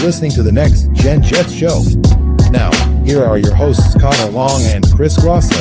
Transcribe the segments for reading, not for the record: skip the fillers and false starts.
listening to the Next Gen Jets show. Now, here are your hosts, Connor Long and Chris Grasso.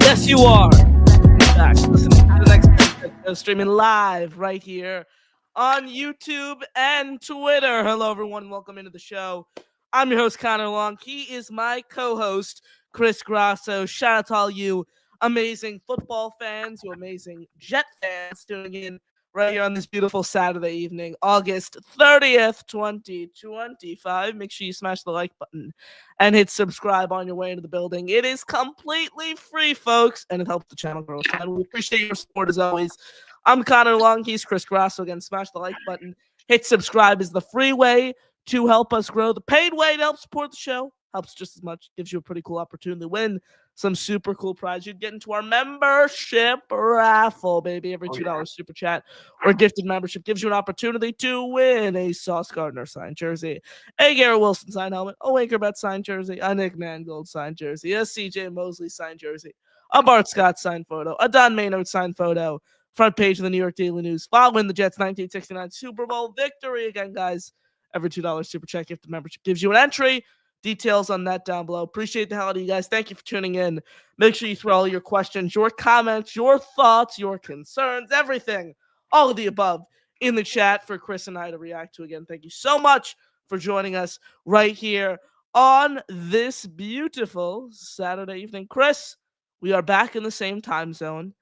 Yes, you are. In fact, listening to the Next Gen Jets show, streaming live right here on YouTube and Twitter. Hello, everyone. Welcome into the show. I'm your host, Connor Long. He is my co-host, Chris Grasso. Shout out to all you amazing football fans, you amazing Jet fans tuning in right here on this beautiful Saturday evening, August 30th, 2025. Make sure you smash the like button and hit subscribe on your way into the building. It is completely free, folks, and it helps the channel grow. And we appreciate your support as always. I'm Connor Long. He's Chris Grasso. Again, smash the like button. Hit subscribe is the free way to help us grow. The paid way to help support the show helps just as much. Gives you a pretty cool opportunity to win some super cool prize. You'd get into our membership raffle, baby. Every $2 super chat or gifted membership gives you an opportunity to win a Sauce Gardner signed jersey, a Garrett Wilson signed helmet, a Winkerbet signed jersey, a Nick Mangold signed jersey, a CJ Mosley signed jersey, a Bart Scott signed photo, a Don Maynard signed photo, front page of the New York Daily News following the Jets' 1969 Super Bowl victory. Again, guys, every $2 super chat gifted membership gives you an entry. Details on that down below. Appreciate the hell out of you guys. Thank you for tuning in. Make sure you throw all your questions, your comments, your thoughts, your concerns, everything, all of the above in the chat for Chris and I to react to. Again, thank you so much for joining us right here on this beautiful Saturday evening. Chris, we are back in the same time zone.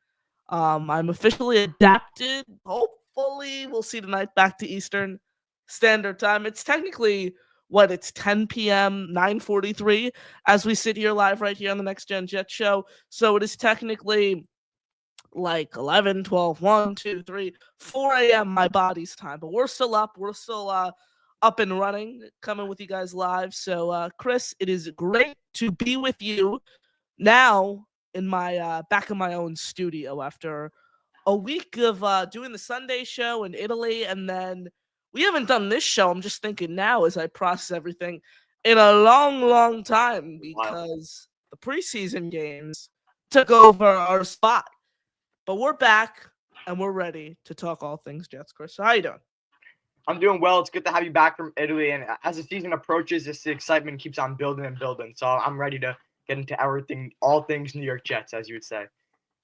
I'm officially adapted. Hopefully, we'll see tonight back to Eastern Standard Time. It's technically it's 10 p.m., 9:43 as we sit here live right here on the Next Gen Jet show. So it is technically like 11, 12, 1, 2, 3, 4 a.m. my body's time. But we're still up. We're still up and running, coming with you guys live. So, Chris, it is great to be with you now in my back in my own studio after a week of doing the Sunday show in Italy, and then we haven't done this show, I'm just thinking now as I process everything, in a long, long time because the preseason games took over our spot. But we're back, and we're ready to talk all things Jets. Chris, how you doing? I'm doing well. It's good to have you back from Italy. And as the season approaches, the excitement keeps on building and building. So I'm ready to get into everything, all things New York Jets, as you would say.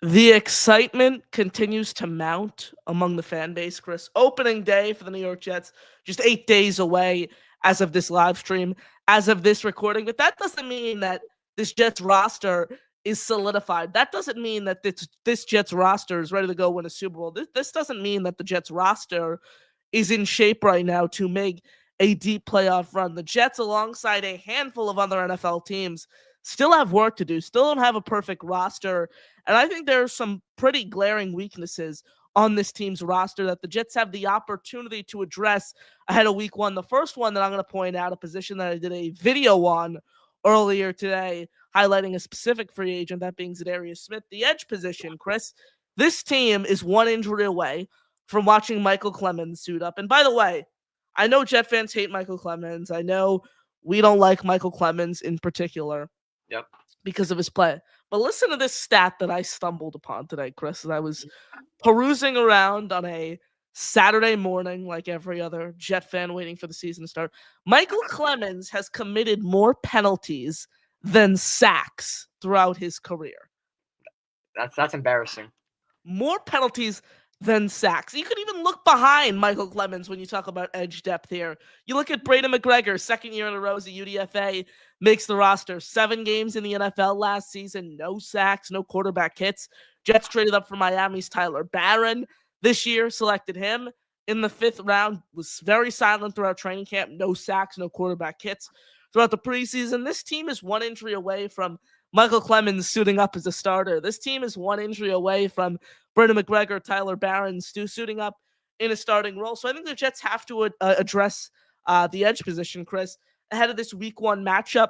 The excitement continues to mount among the fan base, Chris. Opening day for the New York Jets, just 8 days away as of this live stream, as of this recording. But that doesn't mean that this Jets roster is solidified. That doesn't mean that this Jets roster is ready to go win a Super Bowl. This doesn't mean that the Jets roster is in shape right now to make a deep playoff run. The Jets, alongside a handful of other NFL teams, still have work to do, still don't have a perfect roster. And I think there are some pretty glaring weaknesses on this team's roster that the Jets have the opportunity to address ahead of week one. The first one that I'm going to point out, a position that I did a video on earlier today, highlighting a specific free agent, that being Zadarius Smith, the edge position. Chris, this team is one injury away from watching Michael Clemens suit up. And by the way, I know Jet fans hate Michael Clemens. I know we don't like Michael Clemens in particular. Yep. Because of his play. But listen to this stat that I stumbled upon today, Chris, as I was perusing around on a Saturday morning like every other Jet fan waiting for the season to start. Michael Clemens has committed more penalties than sacks throughout his career. That's embarrassing. More penalties than sacks. You could even look behind Michael Clemens when you talk about edge depth here. You look at Braden McGregor, second year in a row as a UDFA, makes the roster. 7 games in the NFL last season, no sacks, no quarterback hits. Jets traded up for Miami's Tyler Barron this year, selected him in the 5th round, was very silent throughout training camp, no sacks, no quarterback hits. Throughout the preseason, this team is one injury away from Michael Clemens suiting up as a starter. This team is one injury away from Braden McGregor, Tyler Barron suiting up in a starting role. So I think the Jets have to address the edge position, Chris, ahead of this week one matchup.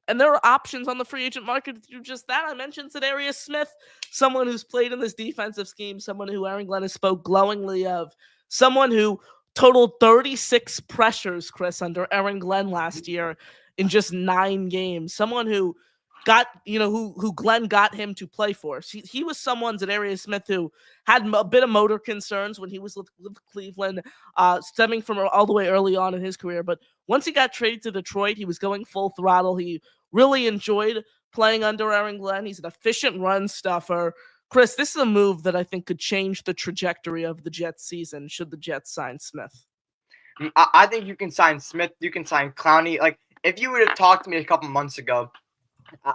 And there are options on the free agent market to do just that. I mentioned Zadarius Smith, someone who's played in this defensive scheme, someone who Aaron Glenn has spoke glowingly of, someone who totaled 36 pressures, Chris, under Aaron Glenn last year in just 9 games, someone who got, who Glenn got him to play for. He was someone, Zadarius Smith, who had a bit of motor concerns when he was with Cleveland, stemming from all the way early on in his career. But once he got traded to Detroit, he was going full throttle. He really enjoyed playing under Aaron Glenn. He's an efficient run stuffer. Chris, this is a move that I think could change the trajectory of the Jets season should the Jets sign Smith. I think you can sign Smith. You can sign Clowney. Like, if you would have talked to me a couple months ago,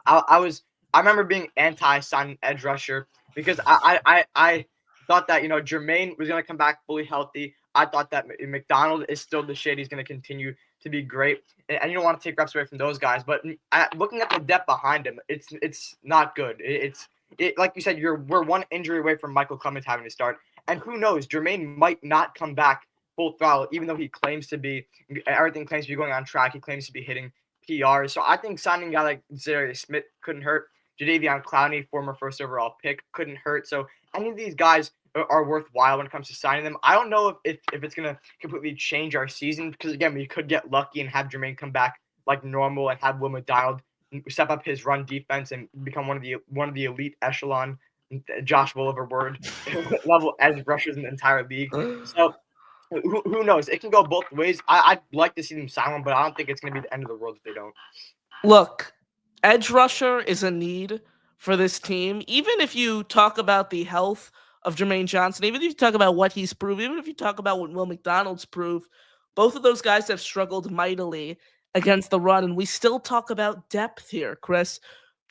I remember being anti-signing edge rusher because I thought that, Jermaine was going to come back fully healthy. I thought that McDonald is still the shit. He's going to continue to be great. And you don't want to take reps away from those guys. But looking at the depth behind him, it's not good. It's like you said, we're one injury away from Michael Clemens having to start. And who knows, Jermaine might not come back full throttle, even though everything claims to be going on track. He claims to be hitting PR. So I think signing a guy like Zadarius Smith couldn't hurt. Jadeveon Clowney, former first overall pick, couldn't hurt. So any of these guys are worthwhile when it comes to signing them. I don't know if it's going to completely change our season because, again, we could get lucky and have Jermaine come back like normal and have Will McDonald step up his run defense and become one of the elite echelon, Josh Oliver word, level edge rushers in the entire league. So who knows? It can go both ways. I'd like to see them sign one, but I don't think it's going to be the end of the world if they don't. Look, edge rusher is a need for this team. Even if you talk about the health of Jermaine Johnson, even if you talk about what he's proved, even if you talk about what Will McDonald's proved, both of those guys have struggled mightily against the run, and we still talk about depth here, Chris.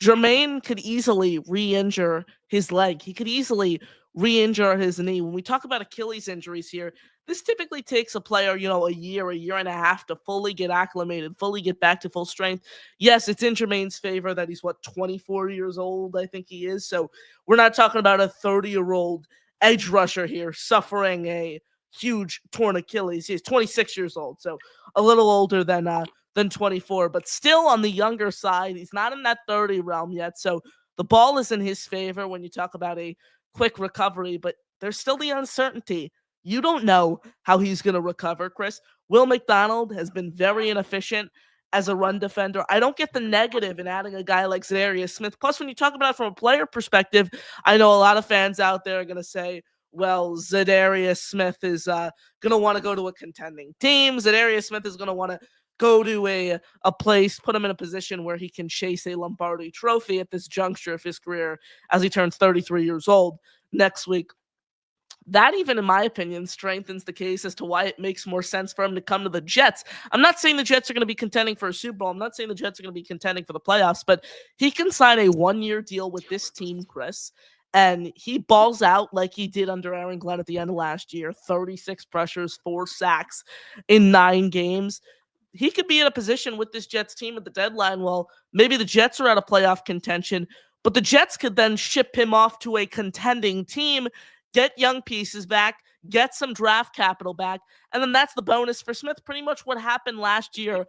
Jermaine could easily re-injure his leg. He could easily re-injure his knee. When we talk about Achilles injuries here, this typically takes a player, a year and a half to fully get acclimated, fully get back to full strength. Yes, it's in Jermaine's favor that he's, 24 years old, I think he is. So we're not talking about a 30-year-old edge rusher here suffering a huge torn Achilles. He's 26 years old, so a little older than 24, but still on the younger side. He's not in that 30 realm yet, so the ball is in his favor when you talk about a quick recovery, but there's still the uncertainty. You don't know how he's going to recover, Chris. Will McDonald has been very inefficient as a run defender. I don't get the negative in adding a guy like Zadarius Smith. Plus, when you talk about it from a player perspective, I know a lot of fans out there are going to say, well, Zadarius Smith is going to want to go to a contending team. Zadarius Smith is going to want to go to a place, put him in a position where he can chase a Lombardi trophy at this juncture of his career as he turns 33 years old next week. That, even in my opinion, strengthens the case as to why it makes more sense for him to come to the Jets. I'm not saying the Jets are going to be contending for a Super Bowl. I'm not saying the Jets are going to be contending for the playoffs, but he can sign a one-year deal with this team, Chris, and he balls out like he did under Aaron Glenn at the end of last year. 36 pressures, 4 sacks in 9 games. He could be in a position with this Jets team at the deadline. Well, maybe the Jets are out of playoff contention, but the Jets could then ship him off to a contending team, get young pieces back, get some draft capital back, and then that's the bonus for Smith. Pretty much what happened last year,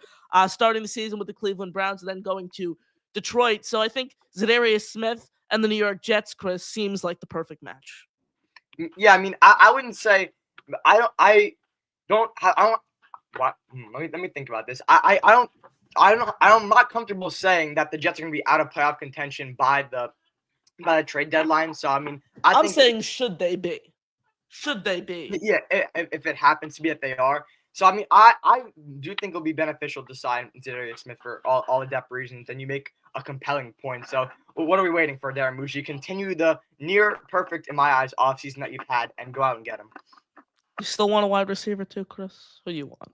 starting the season with the Cleveland Browns and then going to Detroit. So I think Zadarius Smith and the New York Jets, Chris, seems like the perfect match. Yeah, I mean, I wouldn't say I don't. What? Let me think about this. I'm not comfortable saying that the Jets are going to be out of playoff contention by the trade deadline. So I mean, I'm saying should they be? Should they be? Yeah, if it happens to be that they are. So I mean, I do think it'll be beneficial to sign Zadarius Smith for all the depth reasons, and you make a compelling point. So what are we waiting for, Darren Mucci? Continue the near perfect, in my eyes, offseason that you've had, and go out and get him. You still want a wide receiver too, Chris? Who do you want?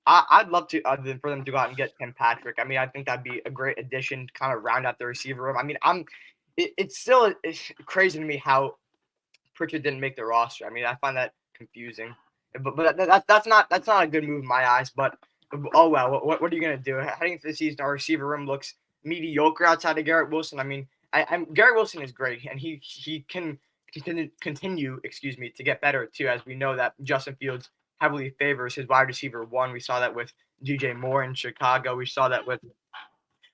I'd love to for them to go out and get Tim Patrick. I mean, I think that'd be a great addition to kind of round out the receiver room. I mean, it's crazy to me how Pritchard didn't make the roster. I mean, I find that confusing. But that's not a good move in my eyes. But oh well, what are you gonna do? Heading into the season, our receiver room looks mediocre outside of Garrett Wilson. I mean, Garrett Wilson is great, and he can continue to get better too, as we know that Justin Fields heavily favors his wide receiver one. We saw that with DJ Moore in Chicago. We saw that with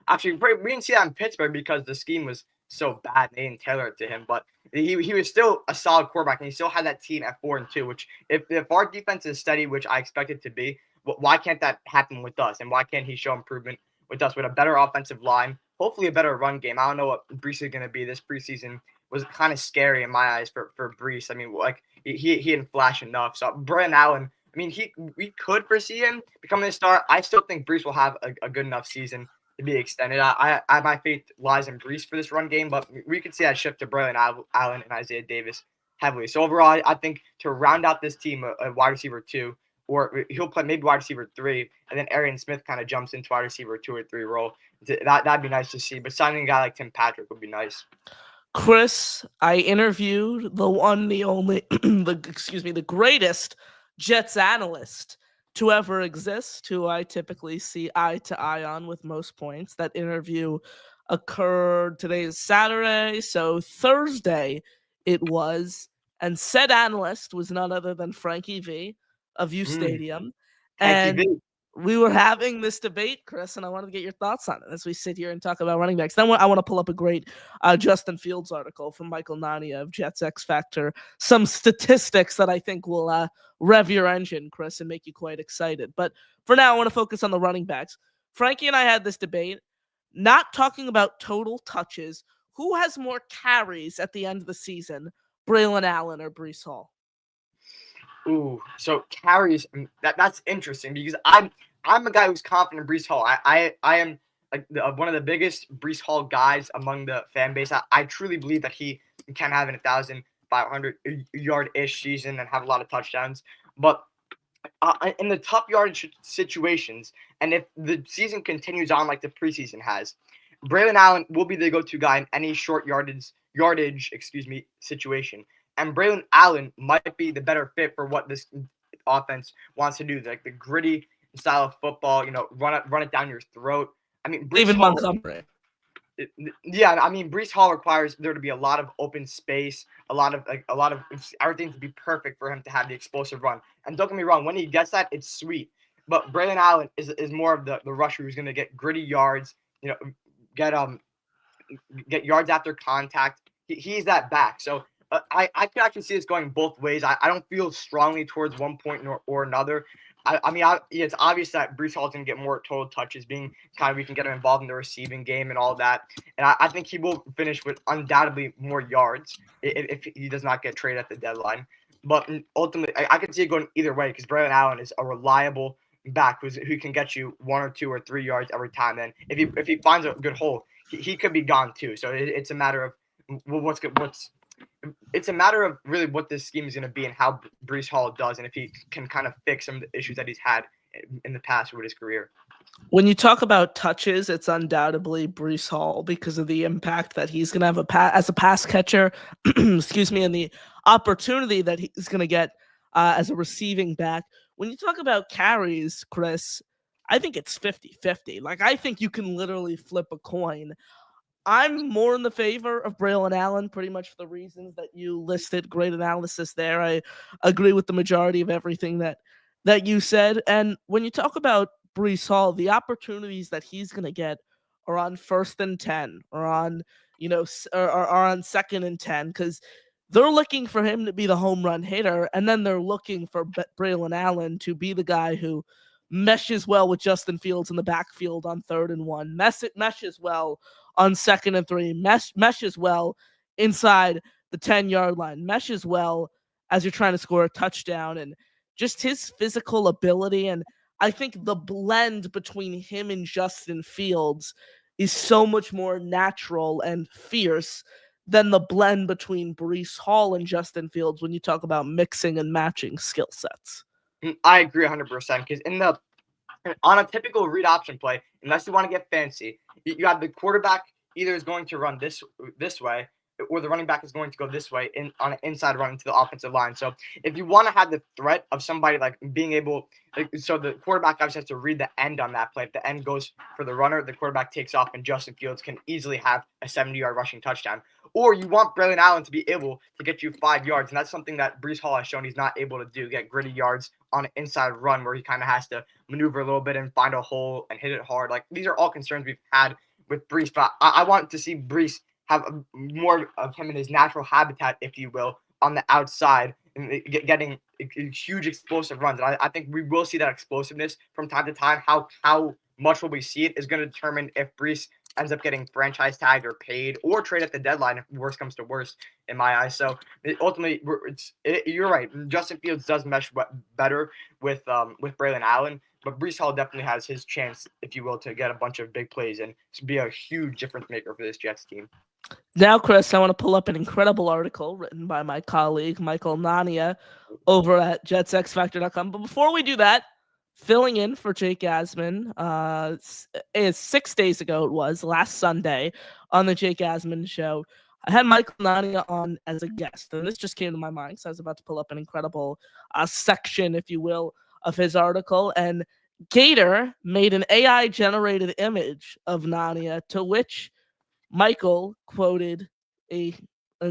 actually we didn't see that in Pittsburgh because the scheme was so bad they didn't tailor it to him. But he was still a solid quarterback, and he still had that team at 4-2. Which if our defense is steady, which I expect it to be, why can't that happen with us? And why can't he show improvement with us with a better offensive line, hopefully a better run game. I don't know what Brees is going to be. This preseason was kind of scary in my eyes for Brees. I mean, like he didn't flash enough. So Brian Allen, I mean, we could foresee him becoming a star. I still think Brees will have a good enough season to be extended. I my faith lies in Brees for this run game, but we could see that shift to Brian Allen and Isaiah Davis heavily. So overall, I think to round out this team, a wide receiver 2, or he'll play maybe wide receiver 3, and then Arian Smith kind of jumps into wide receiver 2 or 3 role. That'd be nice to see. But signing a guy like Tim Patrick would be nice. Chris, I interviewed the one, the only, the greatest Jets analyst to ever exist, who I typically see eye to eye on with most points. That interview occurred, today is Saturday, so Thursday it was, and said analyst was none other than Frankie V of U Stadium. Frankie And V. we were having this debate, Chris, and I wanted to get your thoughts on it as we sit here and talk about running backs. Then I want to pull up a great Justin Fields article from Michael Nania of Jets X Factor, some statistics that I think will rev your engine, Chris, and make you quite excited. But for now, I want to focus on the running backs. Frankie and I had this debate, not talking about total touches. Who has more carries at the end of the season, Braylon Allen or Breece Hall? Ooh, so carries, that's interesting because I'm a guy who's confident in Breece Hall. I am like one of the biggest Breece Hall guys among the fan base. I truly believe that he can have an 1,500 yard ish season and have a lot of touchdowns. But in the tough yardage situations, and if the season continues on like the preseason has, Braylon Allen will be the go-to guy in any short yardage situation. And Braylon Allen might be the better fit for what this offense wants to do, like the gritty style of football. Run it down your throat. I mean, David Montgomery. Yeah, I mean, Breece Hall requires there to be a lot of open space, a lot of everything to be perfect for him to have the explosive run. And don't get me wrong, when he gets that, it's sweet. But Braylon Allen is more of the rusher who's going to get gritty yards, get yards after contact. He's that back. So I can actually see this going both ways. I don't feel strongly towards one point or another. It's obvious that Breece Hall's going to get more total touches, being kind of we can get him involved in the receiving game and all that. And I think he will finish with undoubtedly more yards if he does not get traded at the deadline. But ultimately, I can see it going either way because Braylon Allen is a reliable back who can get you 1 or 2 or 3 yards every time. And if he finds a good hole, he could be gone too. So it's a matter of it's a matter of really what this scheme is going to be and how Breece Hall does, and if he can kind of fix some of the issues that he's had in the past with his career. When you talk about touches, it's undoubtedly Breece Hall because of the impact that he's going to have as a pass catcher, and the opportunity that he's going to get as a receiving back. When you talk about carries, Chris, I think it's 50-50. Like, I think you can literally flip a coin. I'm more in the favor of Braylon Allen, pretty much for the reasons that you listed. Great analysis there. I agree with the majority of everything that you said. And when you talk about Breece Hall, the opportunities that he's going to get are on 1st and 10, or on, are on 2nd and 10, because they're looking for him to be the home run hitter, and then they're looking for Braylon Allen to be the guy who meshes well with Justin Fields in the backfield on 3rd and 1, meshes well on 2nd and 3, meshes well inside the 10-yard line, meshes well as you're trying to score a touchdown, and just his physical ability. And I think the blend between him and Justin Fields is so much more natural and fierce than the blend between Breece Hall and Justin Fields when you talk about mixing and matching skill sets. I agree 100% because on a typical read option play, unless you want to get fancy, you have the quarterback either is going to run this way, or the running back is going to go this way on an inside run into the offensive line. So if you want to have the threat of somebody like being able, so the quarterback obviously has to read the end on that play. If the end goes for the runner, the quarterback takes off, and Justin Fields can easily have a 70-yard rushing touchdown. Or you want Braylon Allen to be able to get you 5 yards, and that's something that Breece Hall has shown he's not able to do, get gritty yards on an inside run where he kind of has to maneuver a little bit and find a hole and hit it hard. Like, these are all concerns we've had with Breece, but I want to see Breece have more of him in his natural habitat, if you will, on the outside and getting huge explosive runs. And I think we will see that explosiveness from time to time. How much will we see it is going to determine if Breece ends up getting franchise tagged or paid or trade at the deadline if worst comes to worst in my eyes. So ultimately, you're right. Justin Fields does mesh better with Braylon Allen, but Breece Hall definitely has his chance, if you will, to get a bunch of big plays and be a huge difference maker for this Jets team. Now, Chris, I want to pull up an incredible article written by my colleague, Michael Nania, over at jetsxfactor.com. But before we do that, filling in for Jake Asman, 6 days ago it was, last Sunday, on the Jake Asman Show. I had Michael Nania on as a guest, and this just came to my mind, so I was about to pull up an incredible section, if you will, of his article, and Gator made an AI-generated image of Nania, to which Michael quoted a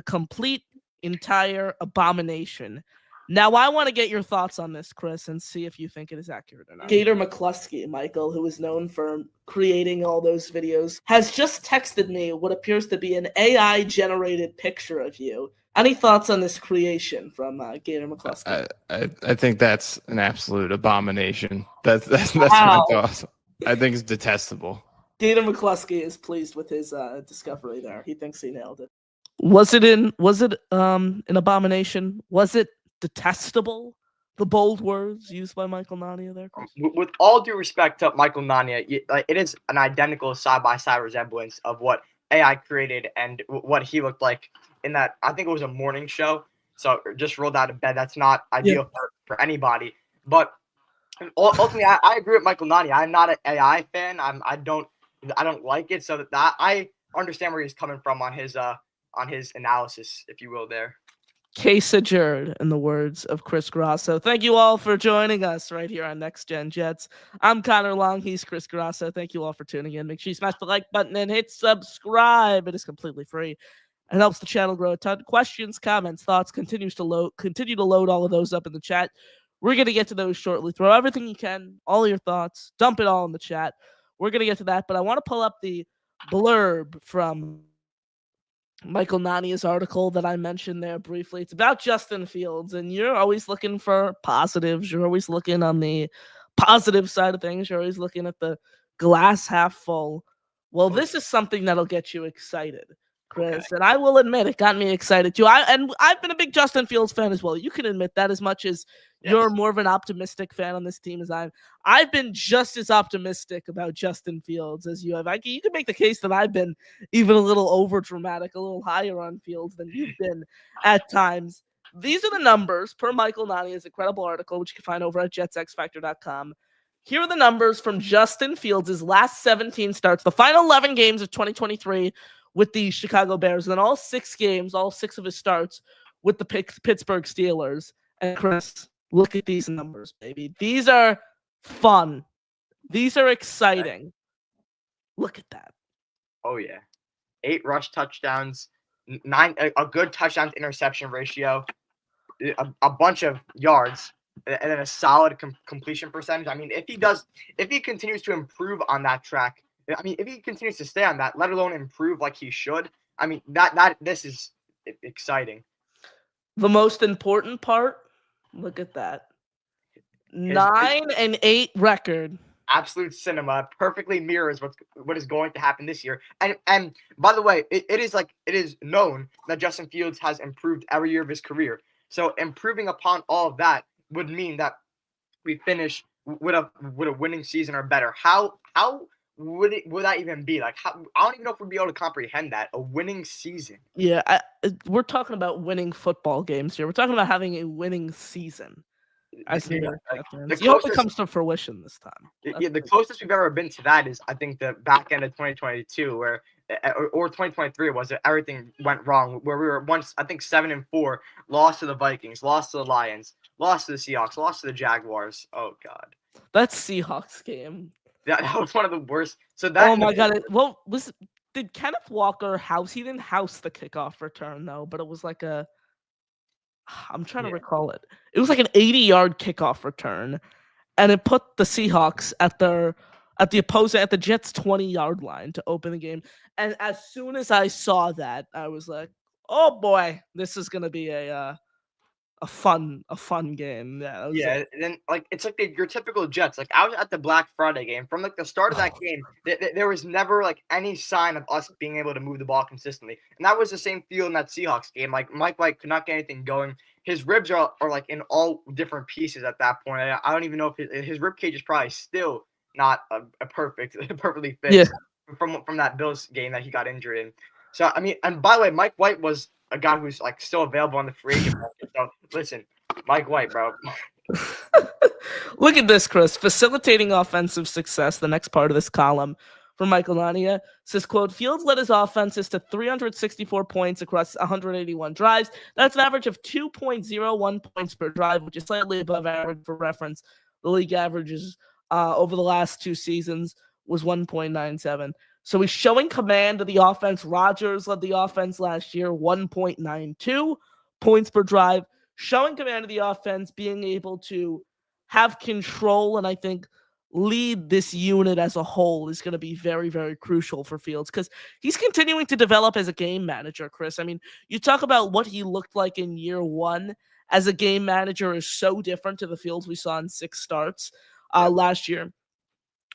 complete, entire abomination. Now, I want to get your thoughts on this, Chris, and see if you think it is accurate or not. Gator McCluskey, Michael, who is known for creating all those videos, has just texted me what appears to be an AI-generated picture of you. Any thoughts on this creation from Gator McCluskey? I think that's an absolute abomination. That's Wow. my thoughts. I think it's detestable. Gator McCluskey is pleased with his discovery there. He thinks he nailed it. Was it an abomination? Was it detestable? The bold words used by Michael Nania there, Chris? With all due respect to Michael Nania, it is an identical side-by-side resemblance of what AI created and what he looked like in that. I think it was a morning show. So just rolled out of bed. That's not ideal for anybody. But ultimately, I agree with Michael Nania. I'm not an AI fan. I don't like it. So that I understand where he's coming from on his analysis, if you will, there. Case adjourned, in the words of Chris Grasso. Thank you all for joining us right here on Next Gen Jets. I'm Connor Long. He's Chris Grasso. Thank you all for tuning in. Make sure you smash the like button and hit subscribe. It is completely free. It helps the channel grow a ton. Questions, comments, thoughts, continue to load all of those up in the chat. We're going to get to those shortly. Throw everything you can, all your thoughts, dump it all in the chat. We're going to get to that, but I want to pull up the blurb from Michael Nania's article that I mentioned there briefly. It's about Justin Fields, and you're always looking for positives. You're always looking on the positive side of things. You're always looking at the glass half full. Well, this is something that'll get you excited, Chris. Okay. And I will admit it got me excited too. I've been a big Justin Fields fan as well. You can admit that as much as you're more of an optimistic fan on this team as I've been just as optimistic about Justin Fields as you have. You can make the case that I've been even a little over dramatic, a little higher on Fields than you've been at times. These are the numbers per Michael Nania's incredible article, which you can find over at jetsxfactor.com. Here are the numbers from Justin Fields' last 17 starts, the final 11 games of 2023 with the Chicago Bears, and then all 6 games, all 6 of his starts with the Pittsburgh Steelers. And Chris, look at these numbers, baby. These are fun. These are exciting. Look at that. Oh, yeah. 8 rush touchdowns, 9 a good touchdown to interception ratio, a bunch of yards, and then a solid completion percentage. I mean, if he continues to improve on that track, I mean, if he continues to stay on that, let alone improve like he should, I mean, this is exciting. The most important part, look at that. 9-8 record. Absolute cinema. Perfectly mirrors what is going to happen this year. And by the way, it is known that Justin Fields has improved every year of his career. So improving upon all of that would mean that we finish with a winning season or better. How would that even be? Like, I don't even know if we'd be able to comprehend that. A winning season. Yeah, we're talking about winning football games here. We're talking about having a winning season. I see. You hope it comes to fruition this time. The closest we've ever been to that is, I think, the back end of 2022, or 2023 was it? Everything went wrong. Where we were once, I think, 7-4, lost to the Vikings, lost to the Lions, lost to the Seahawks, lost to the Jaguars. Oh God, that Seahawks game. That was one of the worst. So that. Oh my God! Did Kenneth Walker house? He didn't house the kickoff return though, but it was like I'm trying to recall it. It was like an 80-yard kickoff return, and it put the Seahawks at the Jets' 20-yard line to open the game. And as soon as I saw that, I was like, "Oh boy, this is gonna be a a fun game. Yeah, that was Yeah, and then like it's like your typical Jets. Like I was at the Black Friday game. From like the start of that game, there was never like any sign of us being able to move the ball consistently, and that was the same feel in that Seahawks game. Like Mike White could not get anything going. His ribs are like in all different pieces at that point. I don't even know if his rib cage is probably still not a perfectly yeah. fixed from that Bills game that he got injured in. So I mean, and by the way, Mike White was a guy who's like still available on the free agent market. So listen, Mike White, bro. Look at this, Chris. Facilitating offensive success, the next part of this column from Michael Lania says, quote, Fields led his offenses to 364 points across 181 drives. That's an average of 2.01 points per drive, which is slightly above average. For reference, the league averages over the last 2 seasons was 1.97. So he's showing command of the offense. Rodgers led the offense last year, 1.92 points per drive. Showing command of the offense, being able to have control, and I think lead this unit as a whole is going to be very, very crucial for Fields because he's continuing to develop as a game manager, Chris. I mean, you talk about what he looked like in year one as a game manager is so different to the Fields we saw in 6 starts last year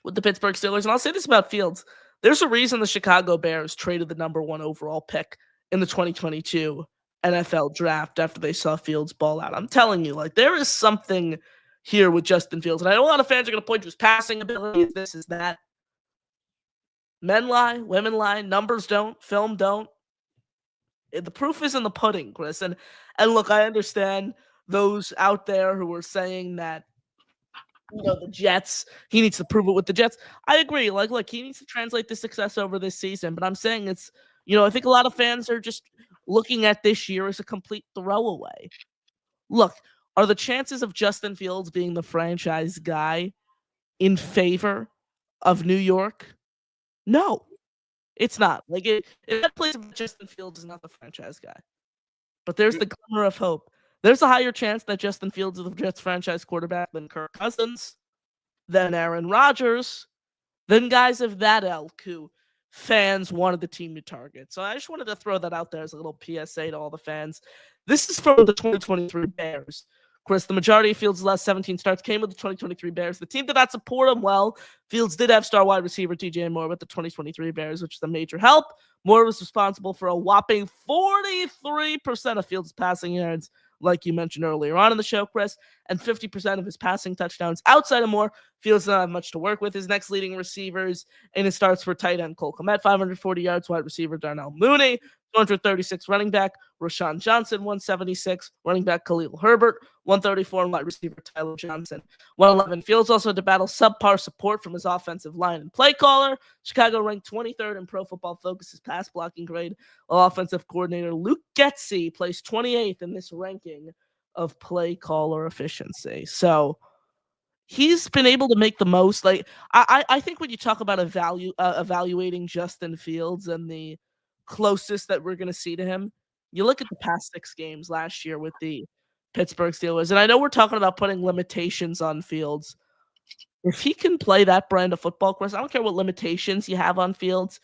with the Pittsburgh Steelers. And I'll say this about Fields. There's a reason the Chicago Bears traded the number 1 overall pick in the 2022 NFL draft after they saw Fields ball out. I'm telling you, like, there is something here with Justin Fields. And I know a lot of fans are going to point to his passing ability, this is that. Men lie, women lie, numbers don't, film don't. The proof is in the pudding, Chris. And look, I understand those out there who are saying that, the Jets, he needs to prove it with the Jets. I agree. Like, look, he needs to translate the success over this season. But I'm saying it's, I think a lot of fans are just looking at this year as a complete throwaway. Look, are the chances of Justin Fields being the franchise guy in favor of New York? No, it's not. Like, if that plays, Justin Fields is not the franchise guy. But there's the glimmer of hope. There's a higher chance that Justin Fields is the Jets franchise quarterback than Kirk Cousins, than Aaron Rodgers, than guys of that ilk who fans wanted the team to target. So I just wanted to throw that out there as a little PSA to all the fans. This is from the 2023 Bears. Chris, the majority of Fields' last 17 starts came with the 2023 Bears. The team did not support him well. Fields did have star wide receiver TJ Moore with the 2023 Bears, which is a major help. Moore was responsible for a whopping 43% of Fields' passing yards, like you mentioned earlier on in the show, Chris, and 50% of his passing touchdowns. Outside of Moore, Fields doesn't have much to work with. His next leading receivers in his starts for tight end Cole Kmet, 540 yards, wide receiver Darnell Mooney, 236 running back Rashawn Johnson, 176 running back Khalil Herbert, 134 wide receiver Tyler Johnson, 111. Fields also had to battle subpar support from his offensive line and play caller. Chicago ranked 23rd in Pro Football Focus's pass blocking grade, while offensive coordinator Luke Getsy placed 28th in this ranking of play caller efficiency. So he's been able to make the most. Like I think when you talk about evaluating Justin Fields and the closest that we're going to see to him, you look at the past 6 games last year with the Pittsburgh Steelers, and I know we're talking about putting limitations on Fields. If he can play that brand of football, Chris, I don't care what limitations you have on Fields.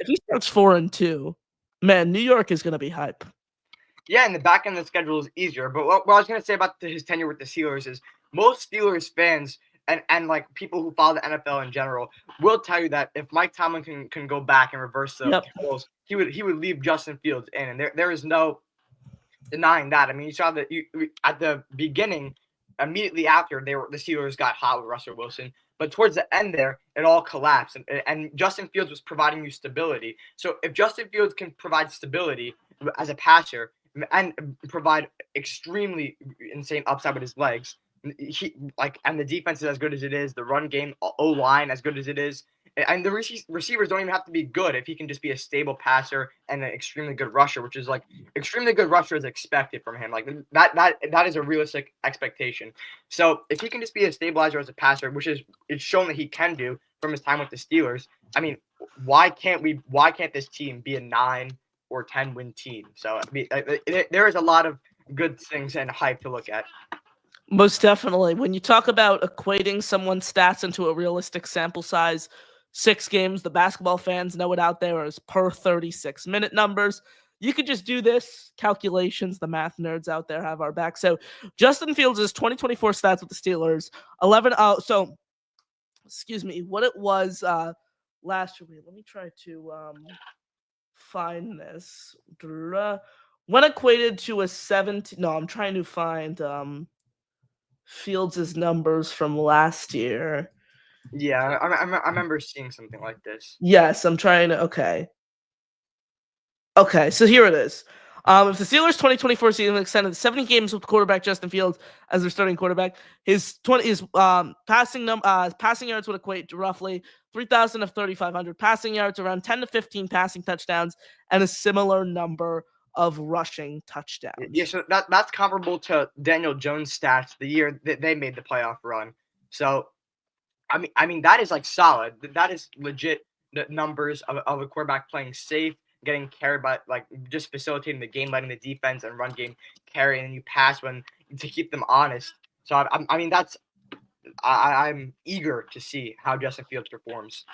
If he starts 4-2, man, New York is going to be hype. Yeah, and the back end of the schedule is easier. But what I was going to say about his tenure with the Steelers is most Steelers fans and like people who follow the NFL in general will tell you that if Mike Tomlin can go back and reverse the roles, he would leave Justin Fields in, and there is no denying that. I mean, you saw that at the beginning, immediately after the Steelers got hot with Russell Wilson, but towards the end there, it all collapsed, and Justin Fields was providing you stability. So if Justin Fields can provide stability as a passer and provide extremely insane upside with his legs, and the defense is as good as it is, the run game, O-line as good as it is, and the receivers don't even have to be good if he can just be a stable passer and an extremely good rusher, which is like extremely good rusher is expected from him. Like that is a realistic expectation. So if he can just be a stabilizer as a passer, which is it's shown that he can do from his time with the Steelers, I mean, why can't this team be a 9 or 10 win team? So I mean, there is a lot of good things and hype to look at. Most definitely. When you talk about equating someone's stats into a realistic sample size, 6 games, the basketball fans know it out there as per 36-minute numbers. you could just do this calculations. The math nerds out there have our back. So Justin Fields' 2024 stats with the Steelers, 11. So excuse me, what it was last year. Let me try to find this. When equated to a 17. No, I'm trying to find Fields' numbers from last year. Yeah, I remember seeing something like this. Yes, I'm trying to. Okay, so here it is. If the Steelers' 2024 season extended 70 games with quarterback Justin Fields as their starting quarterback, his passing yards would equate to roughly 3,000 of 3,500 passing yards, around 10 to 15 passing touchdowns, and a similar number of rushing touchdowns. Yeah, so that's comparable to Daniel Jones' stats the year that they made the playoff run. So, I mean that is like solid. That is legit numbers of a quarterback playing safe, getting carried by like just facilitating the game, letting the defense and run game carry, and you pass when to keep them honest. So I mean that's I'm eager to see how Justin Fields performs.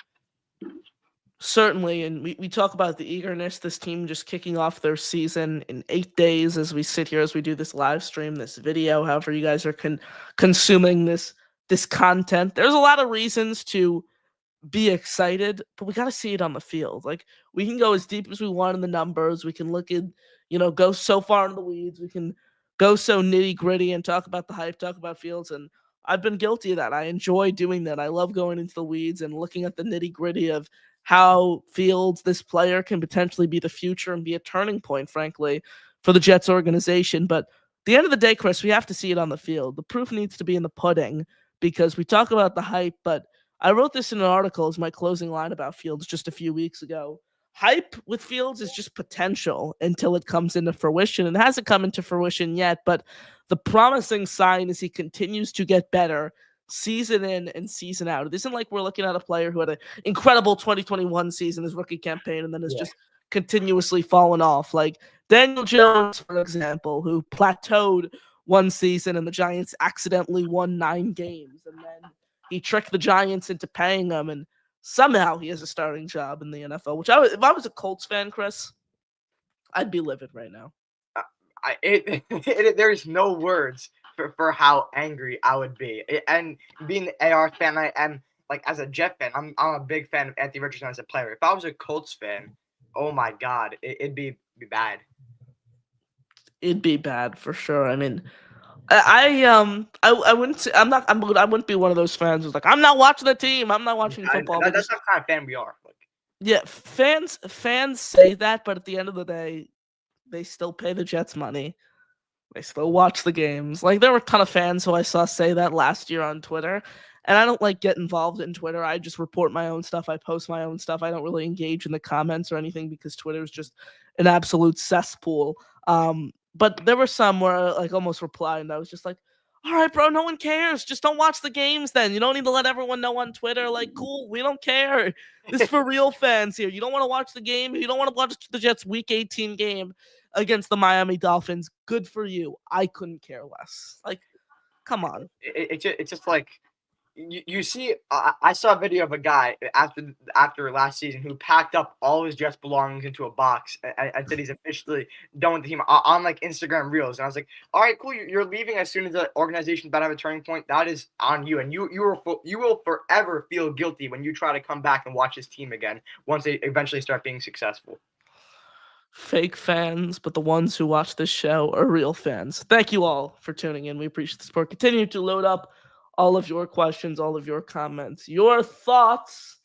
Certainly, and we talk about the eagerness, this team just kicking off their season in 8 days as we sit here, as we do this live stream, this video, however you guys are consuming this content. There's a lot of reasons to be excited, but we got to see it on the field. Like, we can go as deep as we want in the numbers. We can look at, go so far into the weeds. We can go so nitty gritty and talk about the hype, talk about Fields. And I've been guilty of that. I enjoy doing that. I love going into the weeds and looking at the nitty gritty of how Fields, this player, can potentially be the future and be a turning point, frankly, for the Jets organization. But at the end of the day, Chris, we have to see it on the field. The proof needs to be in the pudding, because we talk about the hype, but I wrote this in an article as my closing line about Fields just a few weeks ago. Hype with Fields is just potential until it comes into fruition. It hasn't come into fruition yet, but the promising sign is he continues to get better season in and season out. It isn't like we're looking at a player who had an incredible 2021 season, his rookie campaign, and then has just continuously fallen off. Like Daniel Jones, for example, who plateaued one season and the Giants accidentally won 9 games. And then he tricked the Giants into paying him, and somehow he has a starting job in the NFL, which if I was a Colts fan, Chris, I'd be livid right now. There's no words for how angry I would be. And being an AR fan, I am, like, as a Jet fan, I'm a big fan of Anthony Richardson as a player. If I was a Colts fan, oh my God, it'd be bad. It'd be bad for sure. I mean, I wouldn't say, I wouldn't be one of those fans who's like, I'm not watching the team, I'm not watching football. That's not the kind of fan we are. Like, yeah, fans say that, but at the end of the day, they still pay the Jets money. They still watch the games. Like, there were a ton of fans who I saw say that last year on Twitter, and I don't like get involved in Twitter. I just report my own stuff. I post my own stuff. I don't really engage in the comments or anything because Twitter is just an absolute cesspool. But there were some where I like almost replied, and I was just like, all right, bro, no one cares. Just don't watch the games then. You don't need to let everyone know on Twitter. Like, cool, we don't care. This is for real fans here. You don't want to watch the game. You don't want to watch the Jets Week 18 game against the Miami Dolphins. Good for you. I couldn't care less. Like, come on. It's just like, you see, I saw a video of a guy after last season who packed up all his Jets belongings into a box and said he's officially done with the team on like Instagram Reels. And I was like, all right, cool. You're leaving as soon as the organization's about to have a turning point. That is on you. And you will forever feel guilty when you try to come back and watch his team again once they eventually start being successful. Fake fans, but the ones who watch this show are real fans. Thank you all for tuning in. We appreciate the support. Continue to load up all of your questions, all of your comments, your thoughts.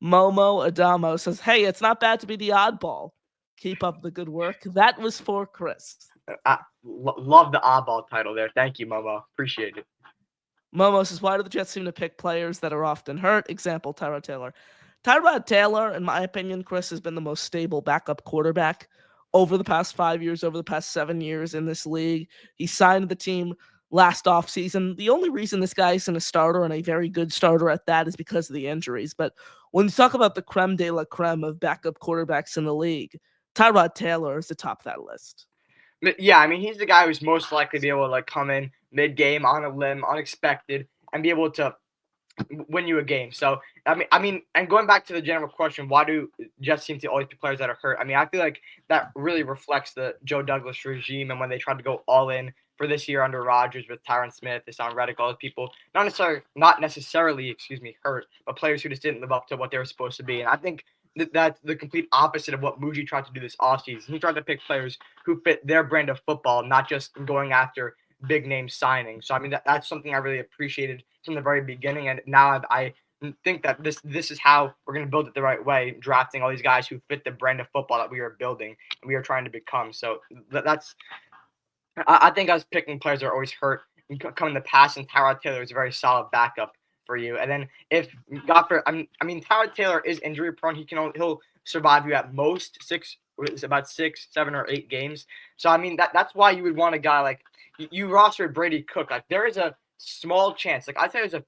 Momo Adamo says, hey, it's not bad to be the oddball. Keep up the good work. That was for Chris. I love the oddball title there. Thank you, Momo. Appreciate it. Momo says, why do the Jets seem to pick players that are often hurt? Example, Tyrod Taylor. Tyrod Taylor, in my opinion, Chris, has been the most stable backup quarterback over the past 5 years, over the past 7 years in this league. He signed the team last offseason. The only reason this guy isn't a starter, and a very good starter at that, is because of the injuries. But when you talk about the creme de la creme of backup quarterbacks in the league, Tyrod Taylor is the top of that list. Yeah, I mean, he's the guy who's most likely to be able to like come in mid-game on a limb, unexpected, and be able to win you a game. So I mean, and going back to the general question, why do Jets seem to always be players that are hurt? I mean, I feel like that really reflects the Joe Douglas regime and when they tried to go all in for this year under Rodgers with Tyron Smith, Hassan Reddick, all those people, not necessarily, excuse me, hurt, but players who just didn't live up to what they were supposed to be. And I think that's the complete opposite of what Muji tried to do this offseason. He tried to pick players who fit their brand of football, not just going after big name signings. So I mean, that's something I really appreciated from the very beginning, and now I think that this is how we're going to build it the right way, drafting all these guys who fit the brand of football that we are building and we are trying to become. So that's I think us picking players that are always hurt and come in the past, and Tyrod Taylor is a very solid backup for you. And then if I mean Tyrod Taylor is injury prone, he'll survive you at most about 6, 7, or 8 games. So I mean that's why you would want a guy like you rostered Brady Cook. Like there is a small chance, like I'd say there's a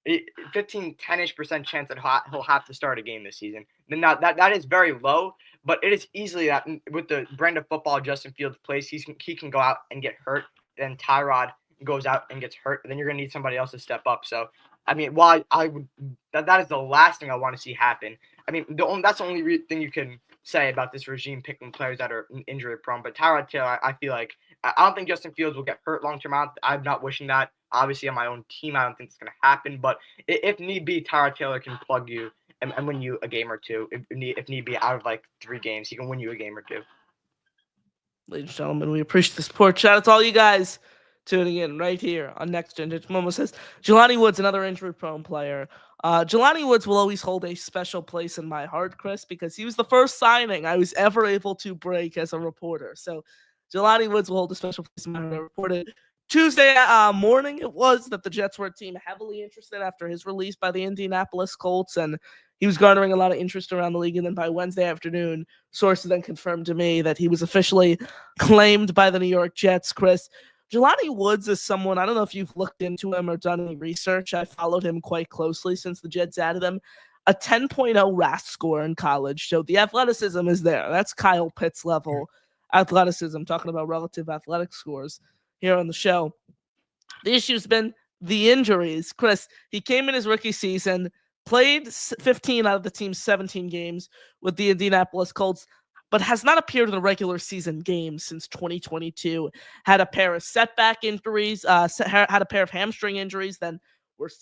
10-ish% chance that he'll have to start a game this season. Then that is very low, but it is easily that with the brand of football Justin Fields plays, he can go out and get hurt. Then Tyrod goes out and gets hurt. And then you're gonna need somebody else to step up. So I mean, while I would that is the last thing I want to see happen. I mean, that's the only thing you can say about this regime picking players that are injury prone. But Tyrod Taylor, I feel like I don't think Justin Fields will get hurt long term. I'm not wishing that. Obviously, on my own team, I don't think it's going to happen. But if need be, Tyrod Taylor can plug you and win you a game or two. If need be, out of like 3 games, he can win you a game or two. Ladies and gentlemen, we appreciate the support. Shout out to all you guys tuning in right here on Next Gen. Momo says, Jelani Woods, another injury-prone player. Jelani Woods will always hold a special place in my heart, Chris, because he was the first signing I was ever able to break as a reporter. So Jelani Woods will hold a special place in my heart. I reported Tuesday morning it was that the Jets were a team heavily interested after his release by the Indianapolis Colts, and he was garnering a lot of interest around the league. And then by Wednesday afternoon, sources then confirmed to me that he was officially claimed by the New York Jets. Chris, Jelani Woods is someone, I don't know if you've looked into him or done any research. I followed him quite closely since the Jets added him. A 10.0 RAS score in college. So the athleticism is there. That's Kyle Pitts level athleticism, talking about relative athletic scores here on the show. The issue's been the injuries. Chris, he came in his rookie season, played 15 out of the team's 17 games with the Indianapolis Colts, but has not appeared in a regular season game since 2022. Had a pair of setback injuries, had a pair of hamstring injuries, then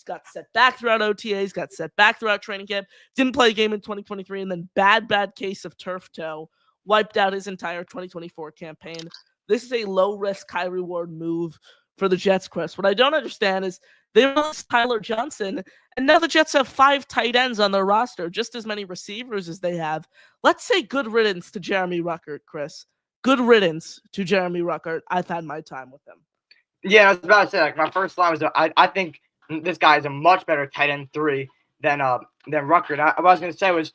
got set back throughout OTAs, got set back throughout training camp, didn't play a game in 2023, and then bad case of turf toe, wiped out his entire 2024 campaign. This is a low-risk, high-reward move for the Jets, Chris. What I don't understand is they released Tyler Johnson, and now the Jets have 5 tight ends on their roster, just as many receivers as they have. Let's say good riddance to Jeremy Ruckert, Chris. Good riddance to Jeremy Ruckert. I've had my time with him. Yeah, I was about to say, like, my first line was I think this guy is a much better tight end 3 than Ruckert. What I was going to say was,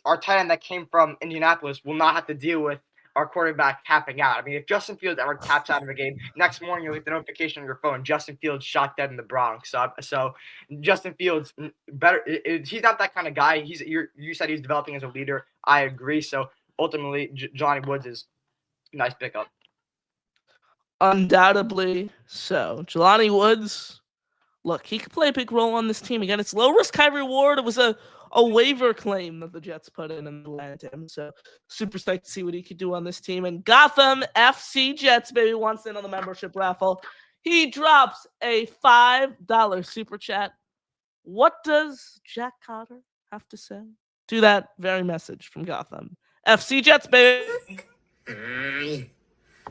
our tight end that came from Indianapolis will not have to deal with our quarterback tapping out. I mean, if Justin Fields ever taps out of a game, next morning you'll get the notification on your phone, Justin Fields shot dead in the Bronx. So Justin Fields, he's not that kind of guy. You said he's developing as a leader. I agree. So ultimately, Jelani Woods is a nice pickup. Undoubtedly so. Jelani Woods, look, he could play a big role on this team. Again, it's low risk, high reward. It was a waiver claim that the Jets put in and landed him. So super psyched to see what he could do on this team. And Gotham FC Jets, baby, wants in on the membership raffle. He drops a $5 super chat. What does Jack Cotter have to say to that very message from Gotham FC Jets, baby? Hi,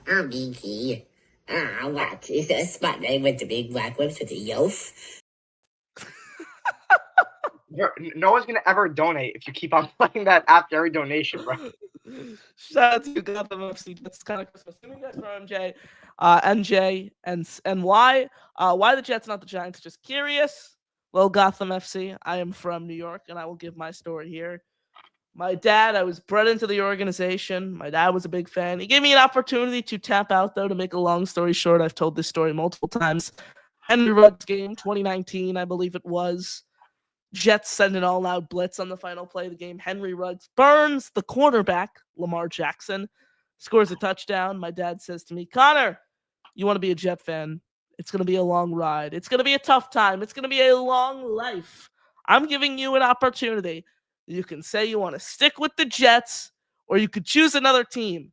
I'm Geeky. What is that spot name with the big black whips with the yof? No one's gonna ever donate if you keep on playing that after every donation, bro. Shout out to Gotham FC. That's kind of Christmas. Assuming that's from MJ, and why the Jets, not the Giants? Just curious. Well, Gotham FC. I am from New York, and I will give my story here. My dad, I was bred into the organization. My dad was a big fan. He gave me an opportunity to tap out, though, to make a long story short. I've told this story multiple times. Henry Ruggs game, 2019, I believe it was. Jets send an all-out blitz on the final play of the game. Henry Ruggs burns the cornerback, Lamar Jackson, scores a touchdown. My dad says to me, Connor, you want to be a Jet fan? It's going to be a long ride. It's going to be a tough time. It's going to be a long life. I'm giving you an opportunity. You can say you want to stick with the Jets, or you could choose another team.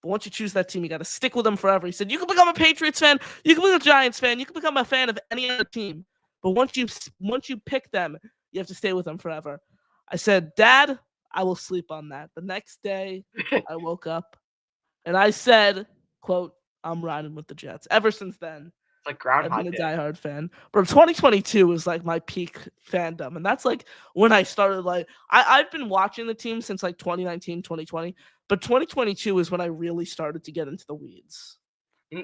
But once you choose that team, you got to stick with them forever. He said, you can become a Patriots fan, you can become a Giants fan, you can become a fan of any other team. But once you pick them, you have to stay with them forever. I said, Dad, I will sleep on that. The next day, I woke up and I said, quote, I'm riding with the Jets. Ever since then, It's like I've Groundhog been a Day. diehard fan. But 2022 was like my peak fandom. And that's like when I started, like, I've been watching the team since like 2019, 2020. But 2022 is when I really started to get into the weeds.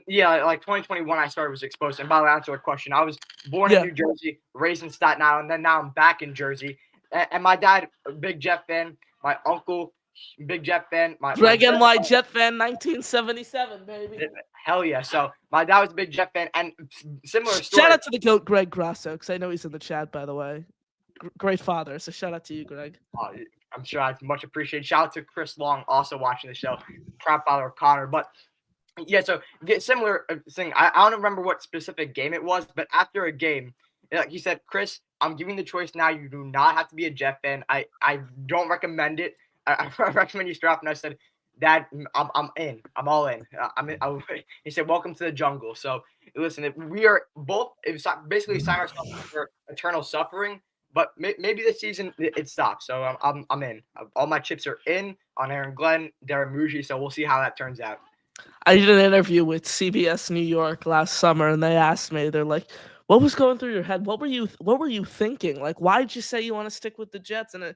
Yeah, like 2021, I started was exposed. And by the way, to answer your question, I was born Yeah. in New Jersey, raised in Staten Island, and then now I'm back in Jersey. And my dad, a big Jet fan. My uncle, big Jet fan. My Greg grandpa- NY Jet fan, 1977, baby. hell yeah. So my dad was a big Jet fan, and similar story. Shout out to the GOAT, Greg Grasso, because I know he's in the chat, by the way. Great father. So shout out to you, Greg. I'm sure that's much appreciated. Shout out to Chris Long, also watching the show. Proud father of Connor. But yeah, so similar thing. I don't remember what specific game it was, but after a game, like he said, Chris, I'm giving the choice now. You do not have to be a Jet fan. I don't recommend it. I recommend you start off. And I said, Dad, I'm in. I'm all in. I'm in. He said, welcome to the jungle. So listen, if we are both basically sign ourselves up for eternal suffering. But maybe this season it stops. So I'm in. All my chips are in on Aaron Glenn, Darren Muji. So we'll see how that turns out. I did an interview with CBS New York last summer, and they asked me, they're like, "What was going through your head? What were you thinking? Like, why'd you say you want to stick with the Jets?" And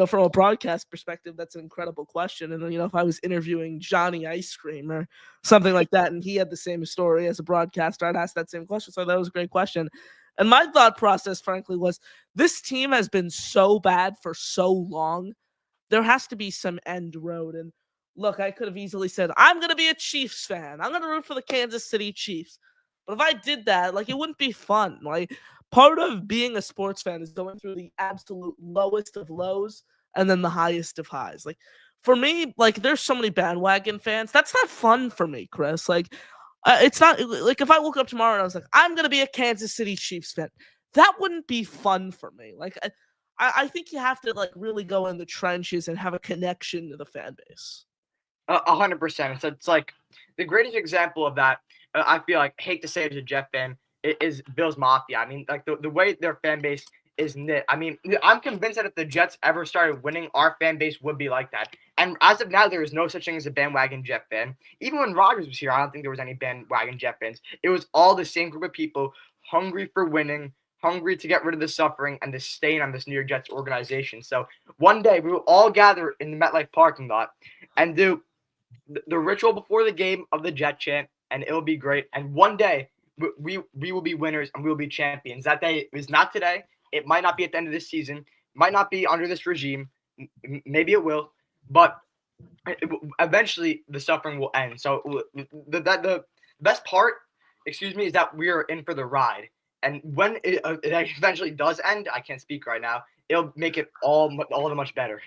from a broadcast perspective, that's an incredible question. And if I was interviewing Johnny Ice Cream or something like that, and he had the same story as a broadcaster, I'd ask that same question. So that was a great question. And my thought process, frankly, was this team has been so bad for so long. There has to be some end road. And look, I could have easily said, I'm going to be a Chiefs fan. I'm going to root for the Kansas City Chiefs. But if I did that, like, it wouldn't be fun. Like, part of being a sports fan is going through the absolute lowest of lows and then the highest of highs. Like, for me, like, there's so many bandwagon fans. That's not fun for me, Chris. Like, it's not like if I woke up tomorrow and I was like, I'm going to be a Kansas City Chiefs fan. That wouldn't be fun for me. Like, I think you have to like really go in the trenches and have a connection to the fan base. 100%. It's like the greatest example of that. I feel like, hate to say it as a Jet fan, is Bills Mafia. I mean, like the way their fan base is knit. I mean, I'm convinced that if the Jets ever started winning, our fan base would be like that. And as of now, there is no such thing as a bandwagon Jet fan. Even when Rodgers was here, I don't think there was any bandwagon Jet fans. It was all the same group of people hungry for winning, hungry to get rid of the suffering and the stain on this New York Jets organization. So one day we will all gather in the MetLife parking lot and do the ritual before the game of the Jet chant, and it'll be great. And one day we will be winners and we will be champions. That day is not today. It might not be at the end of this season. Might not be under this regime. Maybe it will, but eventually the suffering will end. So the best part, is that we are in for the ride. And when it eventually does end, I can't speak right now. It'll make it all the much better.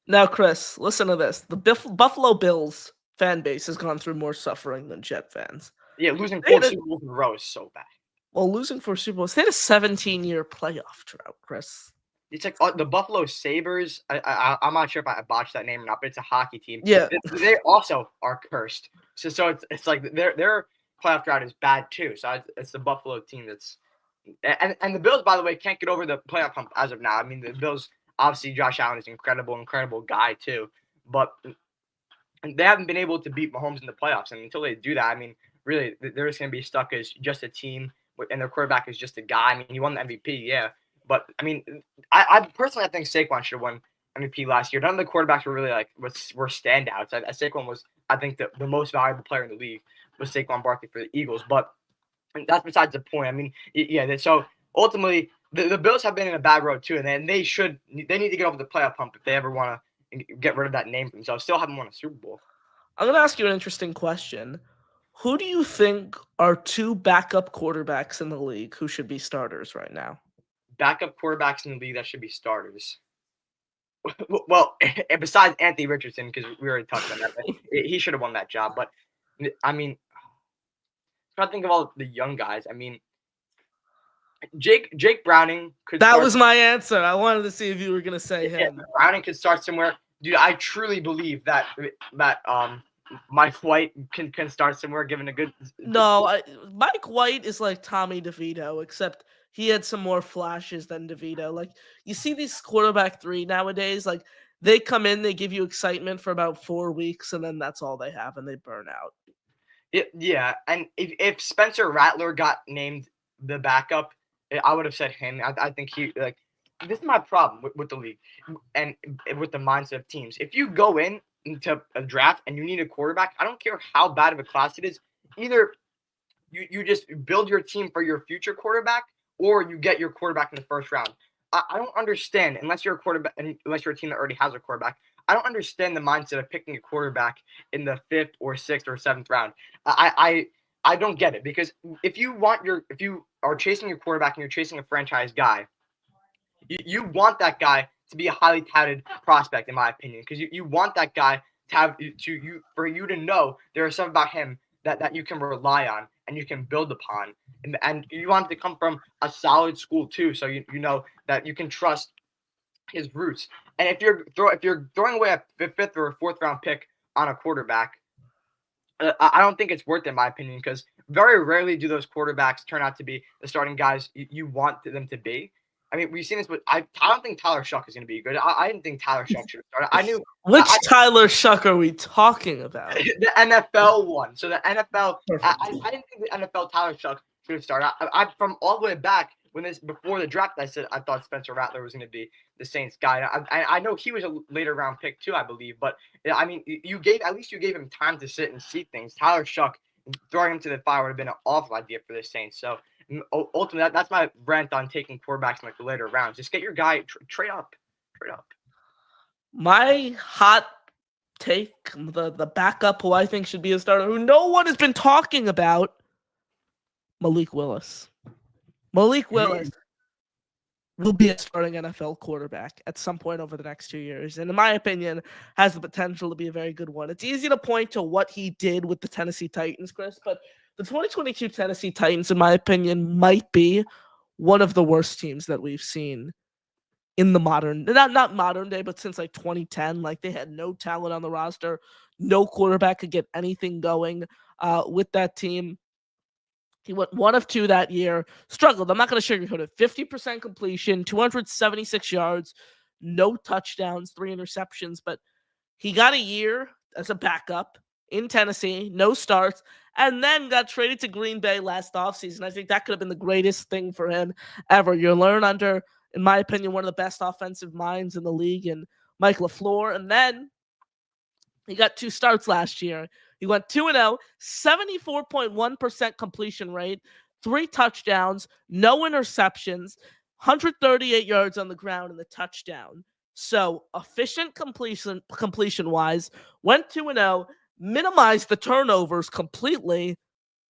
Now, Chris, listen to this. The Buffalo Bills fan base has gone through more suffering than Jet fans. Yeah, losing 4 Super Bowls in a row is so bad. Well, losing 4 Super Bowls. They had a 17-year playoff drought, Chris. It's like the Buffalo Sabres. I'm not sure if I botched that name or not, but it's a hockey team. Yeah. They also are cursed. So it's like their playoff drought is bad too. So it's the Buffalo team that's – and the Bills, by the way, can't get over the playoff hump as of now. I mean, the Bills – obviously, Josh Allen is an incredible guy too, but they haven't been able to beat Mahomes in the playoffs. And until they do that, I mean, really, they're just going to be stuck as just a team, and their quarterback is just a guy. I mean, he won the MVP, yeah, but I mean, I personally think Saquon should have won MVP last year. None of the quarterbacks were really were standouts. Saquon was, I think, the most valuable player in the league was Saquon Barkley for the Eagles, but that's besides the point. I mean, yeah, so ultimately. The Bills have been in a bad road too, and they need to get over the playoff hump if they ever want to get rid of that name for themselves. Still haven't won a Super Bowl. I'm going to ask you an interesting question. Who do you think are 2 backup quarterbacks in the league who should be starters right now? Backup quarterbacks in the league that should be starters. Well, besides Anthony Richardson, because we already talked about that, he should have won that job. But I mean, trying to think of all the young guys. I mean, Jake Browning could. That start, was my answer. I wanted to see if you were gonna say yeah, him. Browning could start somewhere, dude. I truly believe that Mike White can start somewhere, given a good. No, Mike White is like Tommy DeVito, except he had some more flashes than DeVito. Like you see these quarterback three nowadays, like they come in, they give you excitement for about 4 weeks, and then that's all they have, and they burn out. Yeah, and if Spencer Rattler got named the backup, I would have said him. I think he like. This is my problem with the league and with the mindset of teams. If you go into a draft and you need a quarterback, I don't care how bad of a class it is. Either you just build your team for your future quarterback, or you get your quarterback in the first round. I don't understand unless you're a quarterback, unless you're a team that already has a quarterback. I don't understand the mindset of picking a quarterback in the 5th or 6th or 7th round. I don't get it, because if you are chasing your quarterback and you're chasing a franchise guy, you want that guy to be a highly touted prospect, in my opinion, because you want that guy to have for you to know there is something about him that you can rely on and you can build upon, and you want him to come from a solid school too, so you know that you can trust his roots. And if you're throwing away a 5th or a 4th round pick on a quarterback, I don't think it's worth it, in my opinion, because very rarely do those quarterbacks turn out to be the starting guys you want them to be. I mean, we've seen this, but I don't think Tyler Shuck is going to be good. I didn't think Tyler Shuck should have started. I knew Which Tyler Shuck are we talking about? the NFL one. So the NFL, I didn't think the NFL Tyler Shuck should have started. I from all the way back before the draft, I said I thought Spencer Rattler was going to be the Saints guy. I know he was a later round pick too, I believe. But I mean, you gave him time to sit and see things. Tyler Shuck throwing him to the fire would have been an awful idea for the Saints. So ultimately, that's my rant on taking quarterbacks in like the later rounds. Just get your guy, trade up. My hot take, the backup who I think should be a starter, who no one has been talking about, Malik Willis. Malik Willis will be a starting NFL quarterback at some point over the next 2 years, and in my opinion, has the potential to be a very good one. It's easy to point to what he did with the Tennessee Titans, Chris, but the 2022 Tennessee Titans, in my opinion, might be one of the worst teams that we've seen in the not modern day, but since like 2010. Like they had no talent on the roster. No quarterback could get anything going with that team. He went 1 of 2 that year. Struggled. I'm not going to sugarcoat it. 50% completion, 276 yards, no touchdowns, 3 interceptions. But he got a year as a backup in Tennessee, no starts, and then got traded to Green Bay last offseason. I think that could have been the greatest thing for him ever. You learn under, in my opinion, one of the best offensive minds in the league, and Mike LaFleur. And then he got 2 starts last year. He went 2-0, 74.1% completion rate, 3 touchdowns, no interceptions, 138 yards on the ground in the touchdown. So efficient completion-wise, went 2-0, minimized the turnovers completely.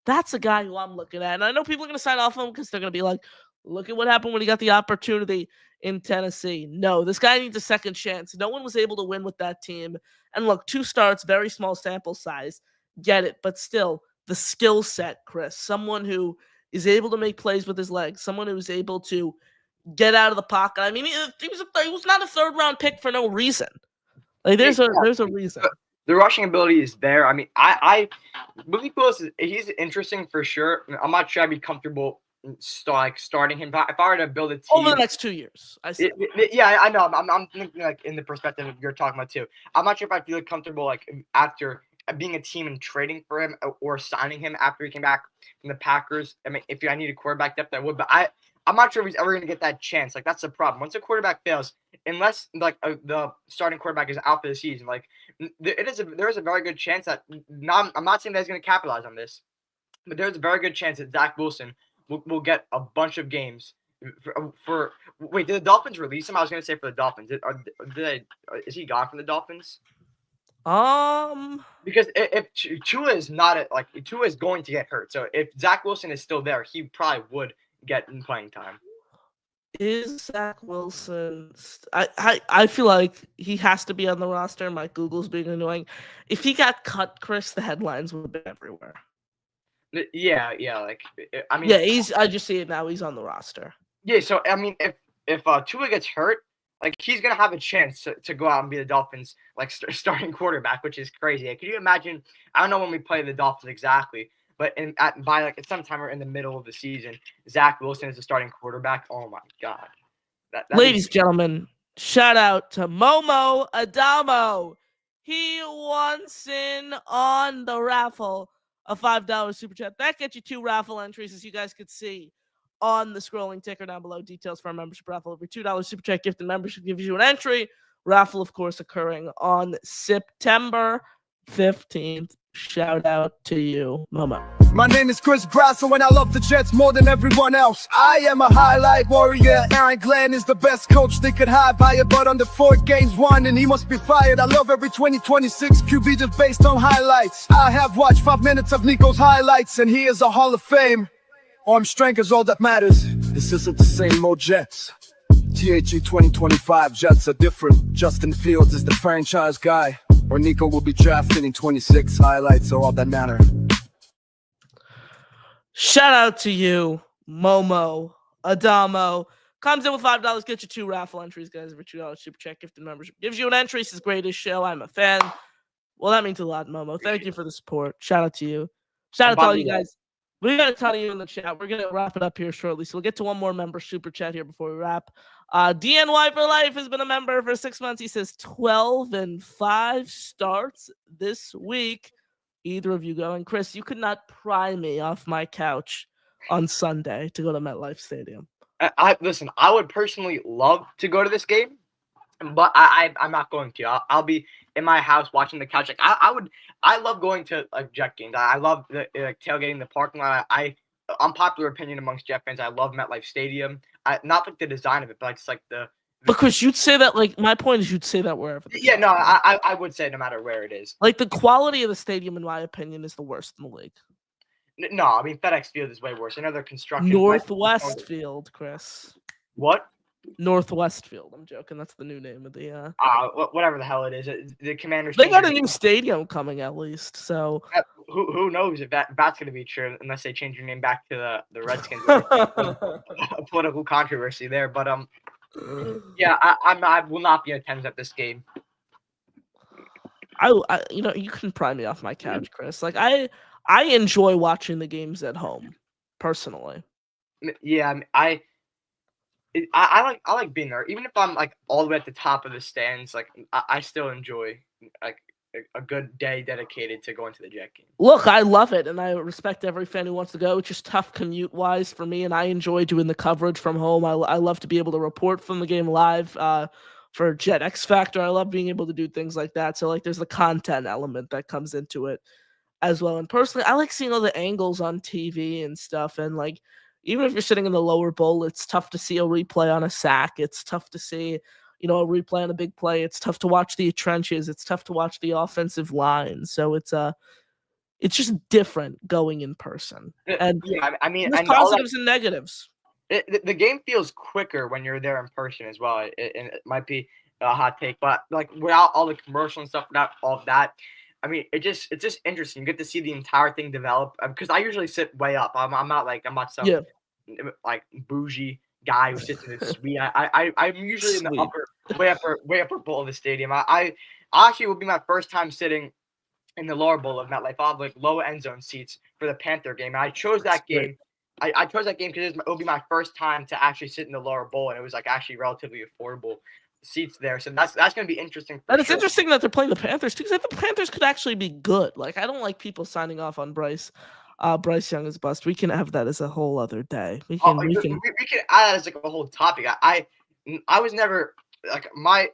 That's a guy who I'm looking at. And I know people are going to sign off on him because they're going to be like, look at what happened when he got the opportunity in Tennessee. No, this guy needs a second chance. No one was able to win with that team. And look, 2 starts, very small sample size. Get it. But still, the skill set, Chris. Someone who is able to make plays with his legs. Someone who is able to get out of the pocket. I mean, he was not a 3rd-round pick for no reason. Like, there's a reason. The rushing ability is there. I mean, I Malik Willis, he's interesting for sure. I'm not sure I'd be comfortable starting him. If I were to build a team over the next 2 years, I see. Yeah, I know. I'm thinking like in the perspective you're talking about too. I'm not sure if I feel comfortable like after being a team and trading for him or signing him after he came back from the Packers. I mean, if I need a quarterback depth, I would. But I'm not sure if he's ever going to get that chance. Like that's the problem. Once a quarterback fails, unless like the starting quarterback is out for the season, like there is a very good chance that I'm not saying that he's going to capitalize on this, but there's a very good chance that Zach Wilson will get a bunch of games. Wait, did the Dolphins release him? I was going to say for the Dolphins. Is he gone from the Dolphins? Because if Tua is not Tua is going to get hurt. So if Zach Wilson is still there, he probably would get in playing time. Is Zach Wilson? I feel like he has to be on the roster. My Google's being annoying. If he got cut, Chris, the headlines would have been everywhere. Yeah, like I mean, Yeah, I just see it now. He's on the roster. yeah. So I mean, if Tua gets hurt, like he's gonna have a chance to go out and be the Dolphins like starting quarterback, which is crazy. Like, can you imagine? I don't know when we play the Dolphins exactly, but by like sometime in the middle of the season, Zach Wilson is the starting quarterback. Oh my God, Ladies and gentlemen, shout out to Momo Adamo. He wants in on the raffle, a $5 super chat. That gets you 2 raffle entries, as you guys could see on the scrolling ticker down below. Details for our membership raffle. Every $2 super chat gift and membership gives you an entry. Raffle, of course, occurring on September 15th. Shout out to you, Momo. My name is Grasso and I love the Jets more than everyone else. I am a highlight warrior. Aaron Glenn is the best coach they could have hired, but under 4 games won and he must be fired. I love every 2026 QB just based on highlights. I have watched 5 minutes of Nico's highlights and he is a Hall of Fame. Arm strength is all that matters. This isn't the same old Jets. THE 2025 Jets are different. Justin Fields is the franchise guy, or Nico will be drafted in 26. Highlights are all that matter. Shout out to you, Momo Adamo. Comes in with $5, get you 2 raffle entries, guys. Every $2 super chat gift and membership gives you an entry. This is greatest show. I'm a fan. Well, that means a lot, Momo. Thank you for the support. Shout out to you. Shout out to all you guys. We got a ton of you in the chat. We're gonna wrap it up here shortly, so we'll get to one more member super chat here before we wrap. DNY for Life has been a member for 6 months. He says 12-5 starts this week. Either of you go. And Chris, you could not pry me off my couch on Sunday to go to MetLife Stadium. Listen, I would personally love to go to this game, but I'm not going to. I'll be in my house watching the couch. Like I love going to like Jet games. I love tailgating the parking lot. Unpopular opinion amongst Jet fans, I love MetLife Stadium. Not like the design of it, but just like the. But Chris, you'd say that, like, my point is you'd say that wherever. Yeah, no, I would say no matter where it is. Like, the quality of the stadium, in my opinion, is the worst in the league. No, I mean FedEx Field is way worse. I know they're constructing. Northwest Field, Chris. What? Northwest Field. I'm joking. That's the new name of the. Whatever the hell it is. The Commanders. They got a new stadium coming, at least. So. Who knows if that's going to be true unless they change your name back to the Redskins. A political controversy there, but yeah, I will not be in attendance at this game. I you can pry me off my couch, Chris. Like I enjoy watching the games at home, personally. Yeah, I like being there, even if I'm like all the way at the top of the stands. Like I still enjoy like a good day dedicated to going to the Jet game. Look, I love it, and I respect every fan who wants to go. It's just tough commute-wise for me, and I enjoy doing the coverage from home. I love to be able to report from the game live for Jet X Factor. I love being able to do things like that. So, like, there's the content element that comes into it as well. And personally, I like seeing all the angles on TV and stuff, and, like, even if you're sitting in the lower bowl, it's tough to see a replay on a sack. It's tough to see a replay on a big play. It's tough to watch the trenches. It's tough to watch the offensive line. So it's just different going in person. And yeah, I mean, there's positives and negatives. The game feels quicker when you're there in person as well. It might be a hot take, but like without all the commercial and stuff, without all of that, I mean, it's just interesting. You get to see the entire thing develop because I usually sit way up. I'm not some like bougie guy who sits in the suite. I'm usually in the way upper bowl of the stadium. I actually will be my first time sitting in the lower bowl of MetLife. I'll have like low end zone seats for the Panther game. And I chose that game. I chose that game because it will be my first time to actually sit in the lower bowl, and it was like actually relatively affordable seats there. So that's going to be interesting. And it's interesting that they're playing the Panthers too, because I think the Panthers could actually be good. Like, I don't like people signing off on Bryce Young is bust. We can have that as a whole other day. We can add that as like a whole topic. I was never like I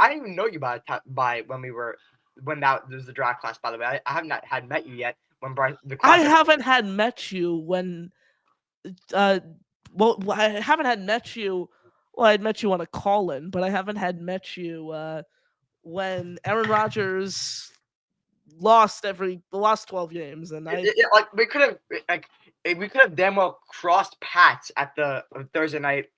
didn't even know you by when that was the draft class. By the way, I have not had met you yet when Bryce. I haven't had met you when. I haven't had met you. Well, I'd met you on a call-in, but I haven't had met you when Aaron Rodgers lost the last 12 games, and we could have damn well crossed paths at the Thursday night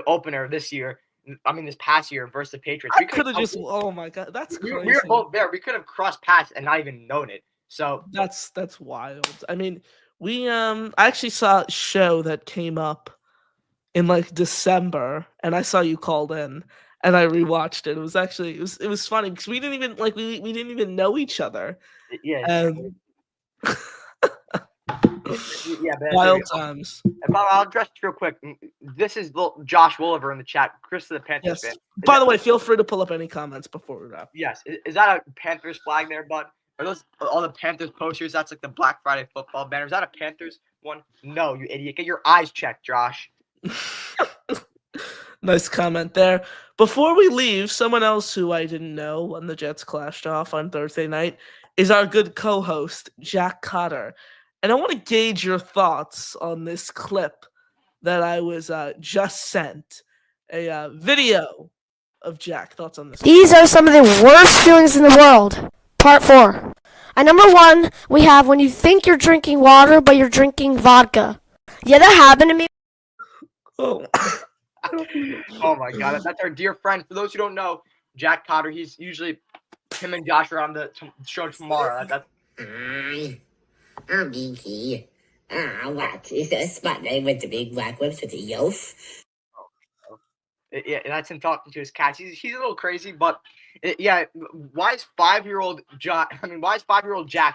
opener this year. I mean, this past year versus the Patriots. We could have just. Oh my God, that's crazy. We were both there. We could have crossed paths and not even known it. So that's wild. I mean, I actually saw a show that came up in like December, and I saw you called in, and I rewatched it. It was actually it was funny because we didn't even we didn't even know each other. Yeah, And yeah, but wild times. I'll address it real quick. This is Josh Wolliver in the chat. Chris is the Panthers Yes. fan. By the way, feel free to pull up any comments before we wrap. Yes. Is that a Panthers flag there, bud? Are those all the Panthers posters? That's like the Black Friday football banner. Is that a Panthers one? No, you idiot. Get your eyes checked, Josh. Nice comment there. Before we leave, someone else who I didn't know when the Jets clashed off on Thursday night is our good co-host, Jack Cotter. And I want to gauge your thoughts on this clip that I was just sent. A video of Jack. Thoughts on this? These are some of the worst feelings in the world. Part 4. At number 1, we have when you think you're drinking water, but you're drinking vodka. Yeah, that happened to me. Oh. Oh my God, that's our dear friend. For those who don't know, Jack Cotter. He's usually him and Josh are on the show tomorrow. I'm Binky. What? Is that a spot name with the big black lips with the yof? Yeah, that's him talking to his cats. He's a little crazy, but yeah. Why is 5-year-old Jack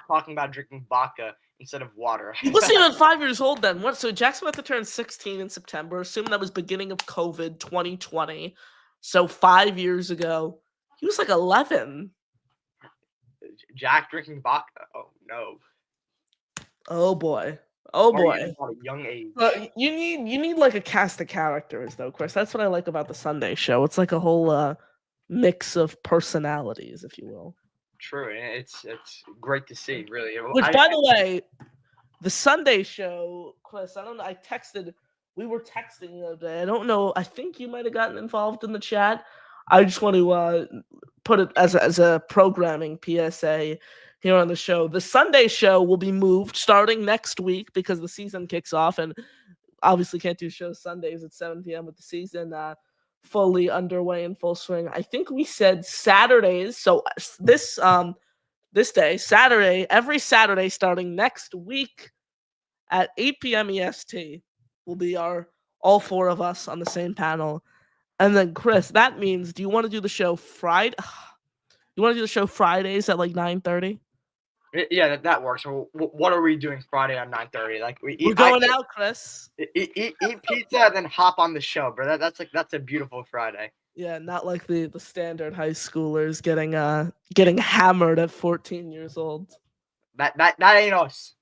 talking about drinking vodka instead of water? He wasn't even 5 years old then. What? So Jack's about to turn 16 in September. Assume that was beginning of COVID 2020. So 5 years ago, he was like 11. Jack drinking vodka. Oh no. Oh boy. Oh boy. At a young age. You need like a cast of characters though, Chris. That's what I like about the Sunday show. It's like a whole mix of personalities, if you will. True, and it's great to see, really. Which, by the way, the Sunday show, Chris, I don't know. We were texting the other day. I don't know. I think you might have gotten involved in the chat. I just want to put it as a programming PSA here on the show. The Sunday show will be moved starting next week because the season kicks off, and obviously can't do shows Sundays at 7 p.m. with the season fully underway in full swing. I think we said Saturdays. So this day, Saturday, every Saturday starting next week at 8 p.m. EST will be all four of us on the same panel. And then Chris, that means, do you want to do the show Friday? You want to do the show Fridays at like 9:30? Yeah, that works. So what are we doing Friday at 9:30? Like we're going out, Chris. Eat pizza and then hop on the show, bro. That's a beautiful Friday. Yeah, not like the standard high schoolers getting hammered at 14 years old. That ain't us.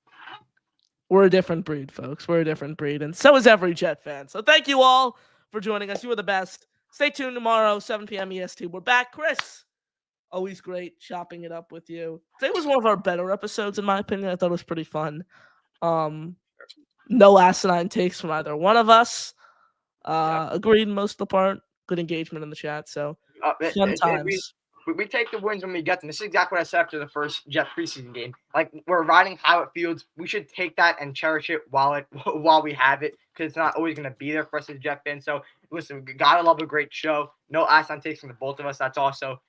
We're a different breed, folks. We're a different breed, and so is every Jet fan. So thank you all for joining us. You are the best. Stay tuned tomorrow, 7 p.m. EST. We're back, Chris. Always great chopping it up with you. Today was one of our better episodes, in my opinion. I thought it was pretty fun. No asinine takes from either one of us. Agreed most of the part. Good engagement in the chat. So fun times. We take the wins when we get them. This is exactly what I said after the first Jet preseason game. Like, we're riding Howard Fields. We should take that and cherish it while we have it, because it's not always going to be there for us as Jet fans. So, listen, we gotta love a great show. No asinine takes from the both of us. That's also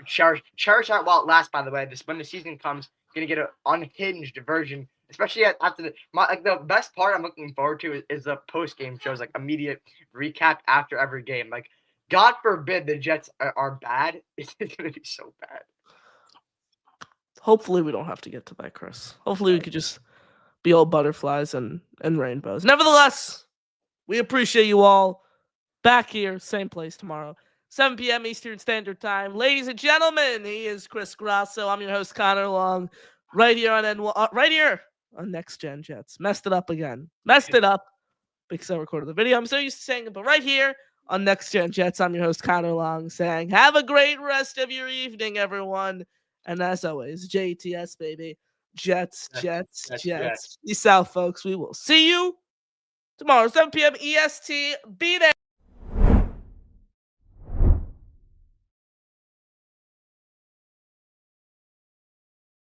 cherish that while it lasts. By the way, when the season comes, you're gonna get an unhinged version. Especially after the best part I'm looking forward to is the post game shows, like immediate recap after every game. Like, God forbid the Jets are bad. It's going to be so bad. Hopefully we don't have to get to that, Chris. Hopefully we could just be all butterflies and rainbows. Nevertheless, we appreciate you all. Back here, same place tomorrow, 7 p.m. Eastern Standard Time. Ladies and gentlemen, he is Chris Grasso. I'm your host, Connor Long, right here on Next Gen Jets. Messed it up again. Messed it up because I recorded the video. I'm so used to saying it, but right here on Next Gen Jets, I'm your host, Connor Long, saying have a great rest of your evening, everyone. And as always, JTS, baby. Jets. Peace out, folks. We will see you tomorrow, 7 p.m. EST. Be there.